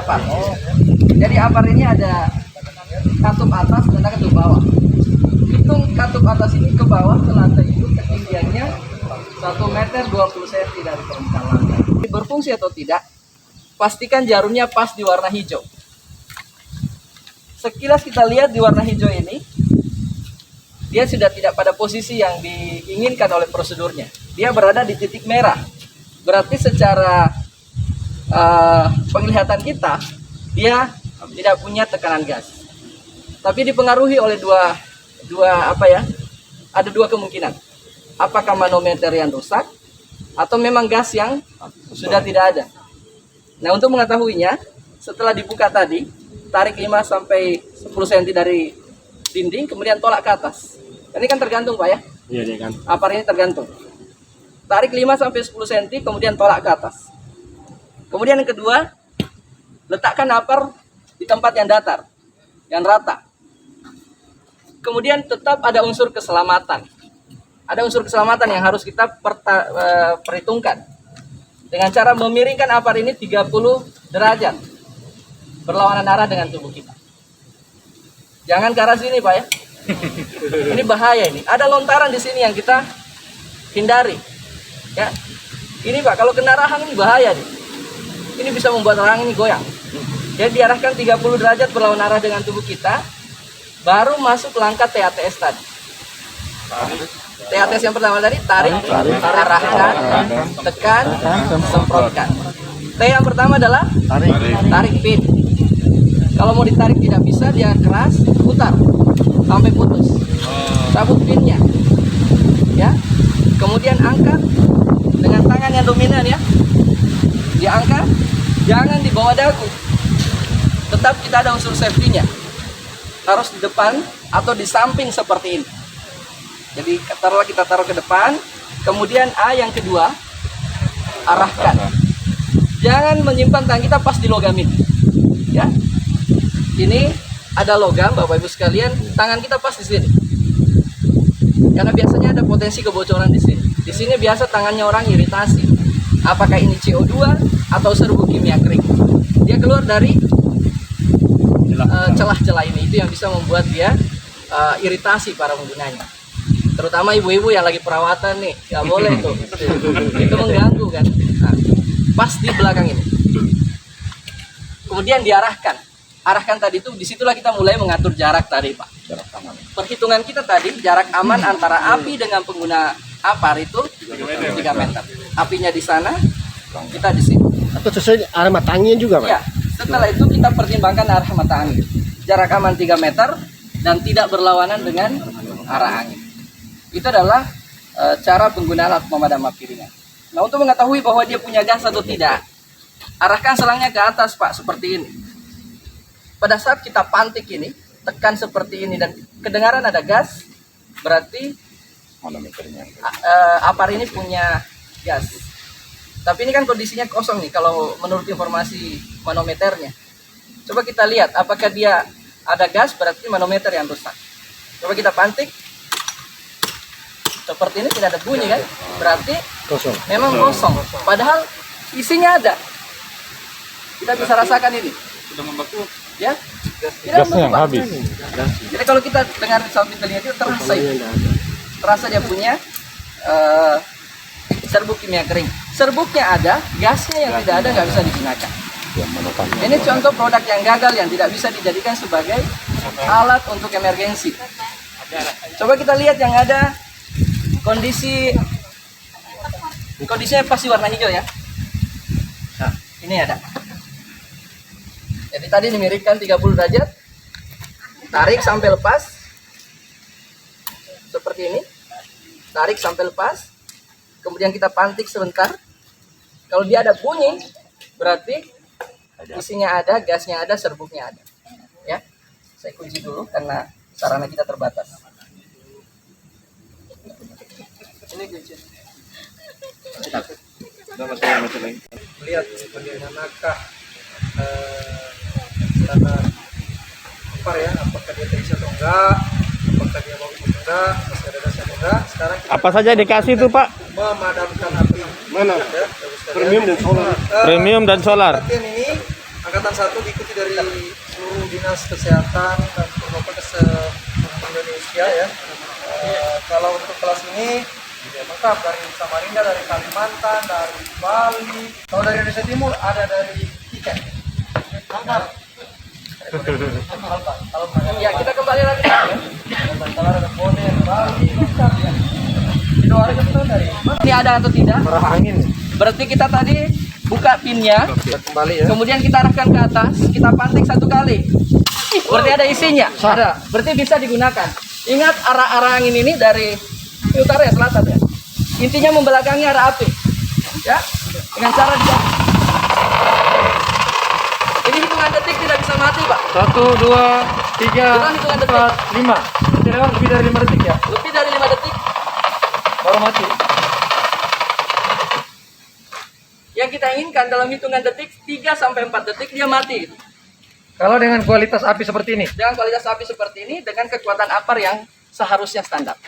apar. Jadi apar ini ada katup atas dan katup bawah. Hitung katup atas ini ke bawah ke lantai itu ketinggiannya 1 meter 20 cm dari permukaan lantai. Berfungsi atau tidak, pastikan jarumnya pas di warna hijau. Sekilas kita lihat di warna hijau ini, dia sudah tidak pada posisi yang diinginkan oleh prosedurnya. Dia berada di titik merah. Berarti secara penglihatan kita, dia tidak punya tekanan gas. Tapi dipengaruhi oleh ada dua kemungkinan. Apakah manometer yang rusak atau memang gas yang sudah tidak ada. Nah, untuk mengetahuinya, setelah dibuka tadi, tarik 5 sampai 10 cm dari dinding, kemudian tolak ke atas. Ini kan tergantung, Pak ya? Iya, kan. Apar ini tergantung. Tarik 5 sampai 10 cm, kemudian tolak ke atas. Kemudian yang kedua, letakkan apar di tempat yang datar, yang rata. Kemudian tetap ada unsur keselamatan. Ada unsur keselamatan yang harus kita perhitungkan. Dengan cara memiringkan apar ini 30 derajat. Berlawanan arah dengan tubuh kita. Jangan ke arah sini, Pak ya. Ini bahaya ini. Ada lontaran di sini yang kita hindari. Ya. Ini Pak, kalau kena rahang ini bahaya nih. Ini bisa membuat rahang ini goyang. Jadi diarahkan 30 derajat berlawanan arah dengan tubuh kita. Baru masuk langkah TATS tadi. TATS yang pertama tadi, tarik, arahkan, tekan, semprotkan. T yang pertama adalah tarik pin. Kalau mau ditarik tidak bisa, dia keras, putar sampai putus. Cabut pinnya. Ya. Kemudian angkat dengan tangan yang dominan ya. Diangkat, jangan di bawah dagu. Tetap kita ada unsur safety-nya. Harus di depan atau di samping seperti ini. Jadi kita taruh ke depan. Kemudian A yang kedua, arahkan. Jangan menyimpan tangan kita pas di logam ini. Ya. Ini ada logam, Bapak Ibu sekalian, tangan kita pas di sini. Karena biasanya ada potensi kebocoran di sini. Di sini biasa tangannya orang iritasi. Apakah ini CO2 atau serbuk kimia kering? Dia keluar dari celah-celah ini. Itu yang bisa membuat dia iritasi para penggunanya. Terutama ibu-ibu yang lagi perawatan nih, nggak boleh tuh. Itu mengganggu kan. Nah, pas di belakang ini. Kemudian diarahkan. Arahkan tadi itu, disitulah kita mulai mengatur jarak tadi, Pak. Perhitungan kita tadi, jarak aman antara api dengan pengguna apar itu 3 meter. Apinya di sana, kita di sini. Atau sesuai arah mata angin juga, Pak? Ya, setelah itu kita pertimbangkan arah mata angin. Jarak aman 3 meter dan tidak berlawanan dengan arah angin. Itu adalah cara penggunaan alat pemadam api ringan. Nah, untuk mengetahui bahwa dia punya gas atau tidak, arahkan selangnya ke atas, Pak, seperti ini. Pada saat kita pantik ini, tekan seperti ini dan kedengaran ada gas, berarti apar ini punya gas. Tapi ini kan kondisinya kosong nih kalau menurut informasi manometernya. Coba kita lihat apakah dia ada gas, berarti manometer yang rusak. Coba kita pantik. Seperti ini tidak ada bunyi kan? Berarti Kosong. memang kosong. Padahal isinya ada. Kita bisa rasakan ini. Sudah membeku. Ya, tidak Gasnya membeku, Pak. habis. Jadi kalau kita dengar di samping telinga itu terasa itu. Terasa dia punya serbuk kimia kering. Serbuknya ada, gasnya yang tidak ada nggak bisa digunakan. Ini contoh produk yang gagal yang tidak bisa dijadikan sebagai alat untuk emergensi. Coba kita lihat yang ada kondisinya pasti warna hijau ya. Nah, ini ada. Jadi tadi dimiringkan 30 derajat, tarik sampai lepas, seperti ini, tarik sampai lepas, kemudian kita pantik sebentar. Kalau dia ada bunyi, berarti isinya ada, gasnya ada, serbuknya ada. Ya, saya kunci dulu karena sarana kita terbatas. Ini kunci. Lihat bagaimanakah karena apar ya, apakah dia terisi atau enggak, apakah dia mau ikut enggak, masih ada dasar enggak. Sekarang kita Apa saja dikasih tuh, Pak? memadamkan api. Mana? Ya, Premium dan solar. Premium dan solar. Perhatian ini Angkatan 1 diikuti dari seluruh dinas kesehatan dan beberapa Indonesia ya. Kalau untuk kelas ini lengkap dari Samarinda, dari Kalimantan, dari Bali. Kalau dari Indonesia Timur ada dari Iken. Ya, kita kembali lagi. Kalau ada Bonen, Bali, lengkap ya. Sidoarjo itu dari Ini ada atau tidak? Arah angin. Berarti kita tadi buka pinnya, Kembali ya. kemudian kita arahkan ke atas, kita panting 1 kali. Berarti ada isinya. Ada. Berarti bisa digunakan. Ingat arah angin ini dari utara ya selatan ya. Intinya membelakangi arah api. Ya. Dengan cara dia. Ini hitungan detik tidak bisa mati, Pak. 1, 2, 3, Bukan hitungan detik. 4, 5. Tidak lewat lebih dari 5 detik ya. Lebih dari 5 detik. Baru mati. Yang kita inginkan dalam hitungan detik 3 sampai 4 detik dia mati. Kalau dengan kualitas api seperti ini, Dengan kualitas api seperti ini dengan kekuatan apar yang seharusnya standar.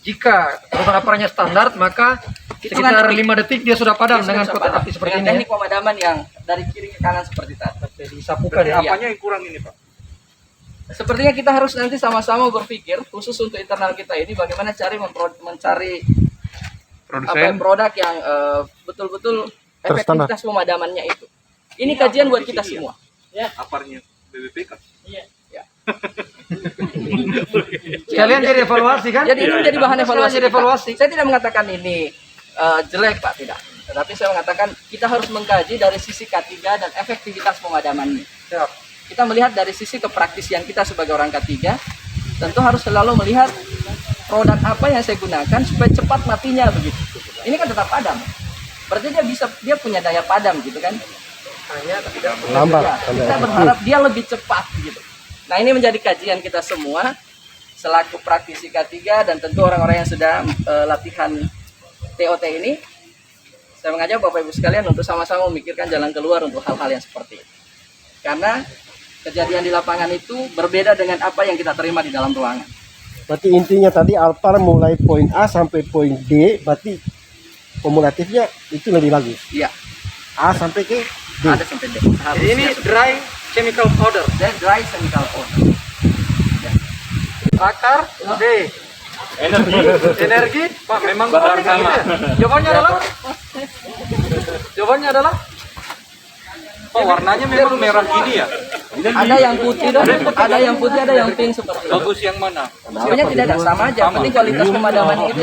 jika kekuatan aparnya standar, maka Hitungan sekitar detik. 5 detik dia sudah padam Dia dengan sudah kekuatan padam. api seperti Dengan ini. teknik pemadaman yang dari kiri ke kanan seperti tadi. Disapukan ya. Iya. yang kurang ini, Pak? Sepertinya kita harus nanti sama-sama berpikir khusus untuk internal kita ini bagaimana mencari produk yang betul-betul efektivitas pemadamannya itu. Ini kajian buat kita semua. Aparnya BBPK. Kalian jadi evaluasi kan? Jadi ini menjadi bahan evaluasi. Jadi kita. evaluasi. Saya tidak mengatakan ini jelek, Pak, tidak. Tetapi saya mengatakan kita harus mengkaji dari sisi K3 dan efektivitas pemadamannya. Siap. Kita melihat dari sisi kepraktisian kita sebagai orang K3, tentu harus selalu melihat produk apa yang saya gunakan supaya cepat matinya begitu. Ini kan tetap padam. Berarti dia punya daya padam gitu kan. Hanya tidak Lambat. kita berharap dia lebih cepat gitu. Nah, ini menjadi kajian kita semua selaku praktisi K3 dan tentu orang-orang yang sudah latihan TOT ini. Saya mengajak Bapak Ibu sekalian untuk sama-sama memikirkan jalan keluar untuk hal-hal yang seperti ini. Karena kejadian di lapangan itu berbeda dengan apa yang kita terima di dalam ruangan. Berarti intinya tadi Alpar mulai poin A sampai poin D, berarti kumulatifnya itu lebih bagus. Iya, A sampai ke D. ada sampai D. Jadi ini dry chemical powder. dan dry chemical powder. Akar D. Energi Pak, memang Bahan sama. Jawabannya adalah Oh, warnanya memang merah gini ya? Ada yang putih dan ada yang putih, ada yang pink seperti itu. Bagus yang mana? Sebenarnya tidak ada, sama aja. Yang penting kualitas pemadaman itu.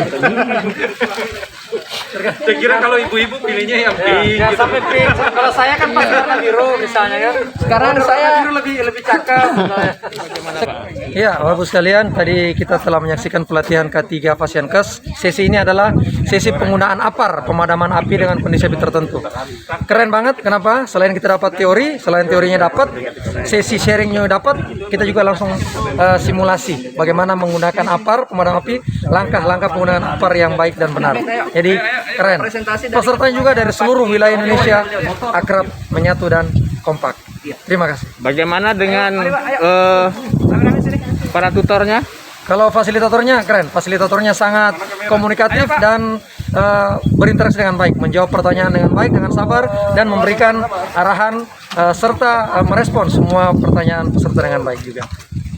Saya kira kalau ibu-ibu pilihnya yang pink. ya gitu. sampai pink. Kalau saya kan pasti warna biru misalnya kan. Sekarang saya lebih cakep. Iya, Bapak Ibu sekalian, tadi kita telah menyaksikan pelatihan K3 Fasienkes. Sesi ini adalah sesi penggunaan apar, pemadaman api dengan kondisi api tertentu. Keren banget, kenapa? Selain kita dapat teori, selain teorinya dapat, sesi sharingnya dapat, kita juga langsung simulasi bagaimana menggunakan apar, pemadam api, langkah-langkah penggunaan apar yang baik dan benar. Jadi keren. Pesertanya juga dari seluruh wilayah Indonesia, akrab, menyatu dan kompak. Terima kasih. Bagaimana dengan para tutornya? Kalau fasilitatornya keren, fasilitatornya sangat komunikatif dan berinteraksi dengan baik, menjawab pertanyaan dengan baik, dengan sabar, dan memberikan arahan serta merespons semua pertanyaan peserta dengan baik juga.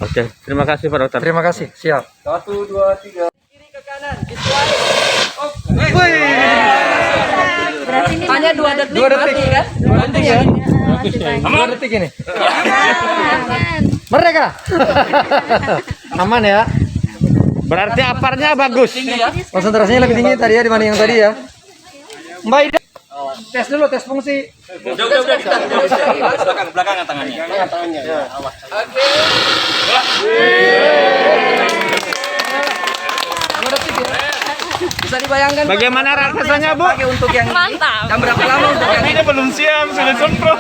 Oke, terima kasih Pak Dokter. Terima kasih, siap. 1, 2, 3. kiri ke kanan, visual. Hanya 2 detik, 2 detik. mati kan? Penting ya. 2 detik ini. Merdeka. Aman ya. Berarti aparnya bagus. Tinggi ya. Konsentrasinya lebih tinggi tadi ya dibanding yang tadi ya. Mbak Ida, tes dulu, tes fungsi. Udah, belakangan tangannya. Oke. 2 detik ya. Bisa dibayangkan Pak, Bagaimana rasanya, Bu? pakai untuk yang mantap. Dan berapa lama untuk yang ini? Belum siap, sudah semprot.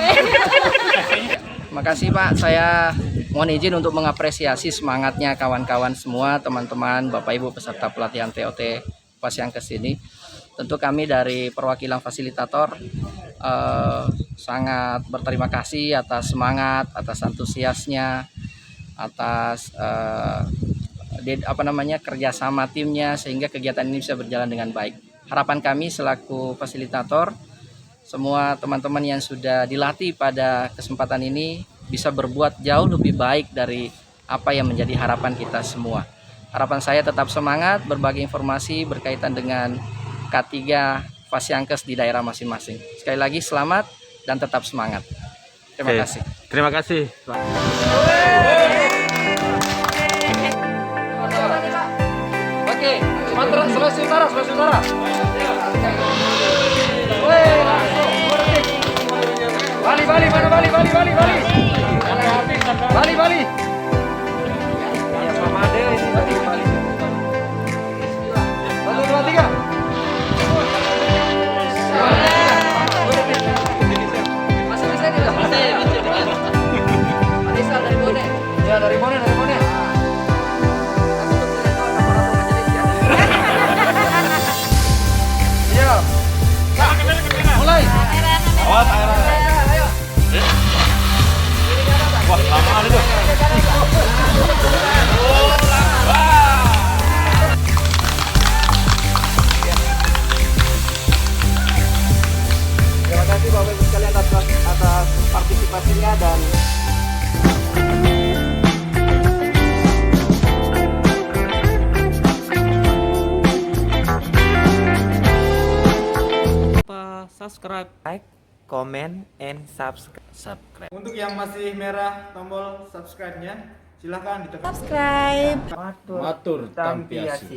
Makasih Pak, saya mohon izin untuk mengapresiasi semangatnya kawan-kawan semua, teman-teman, Bapak Ibu peserta pelatihan TOT Fasienkes ini. Tentu kami dari perwakilan fasilitator sangat berterima kasih atas semangat, atas antusiasnya, atas kerjasama timnya sehingga kegiatan ini bisa berjalan dengan baik. Harapan kami selaku fasilitator semua teman-teman yang sudah dilatih pada kesempatan ini bisa berbuat jauh lebih baik dari apa yang menjadi harapan kita semua. Harapan saya tetap semangat berbagi informasi berkaitan dengan K3 Fasiankes di daerah masing-masing. Sekali lagi selamat dan tetap semangat. Terima Oke. kasih. Terima kasih. Oke, Sumatera, Sulawesi Utara, Sulawesi Utara. Bali, Bali, mana Bali, Bali, Bali, Bali. Bali, Bali. Sama ada ini Bali, Bali. 1, 2, 3. Masih bisa tidak? Masih. Marisa dari Bone. Ya, dari Bone, dari Bone. Iya. Mulai. Awas air. Wah, lamaan itu. Terima kasih Bapak Ibu sekalian atas partisipasinya dan subscribe, like, comment, and subscribe. Untuk yang masih merah tombol subscribe-nya, silahkan ditekan. Subscribe. Matur tampiasi.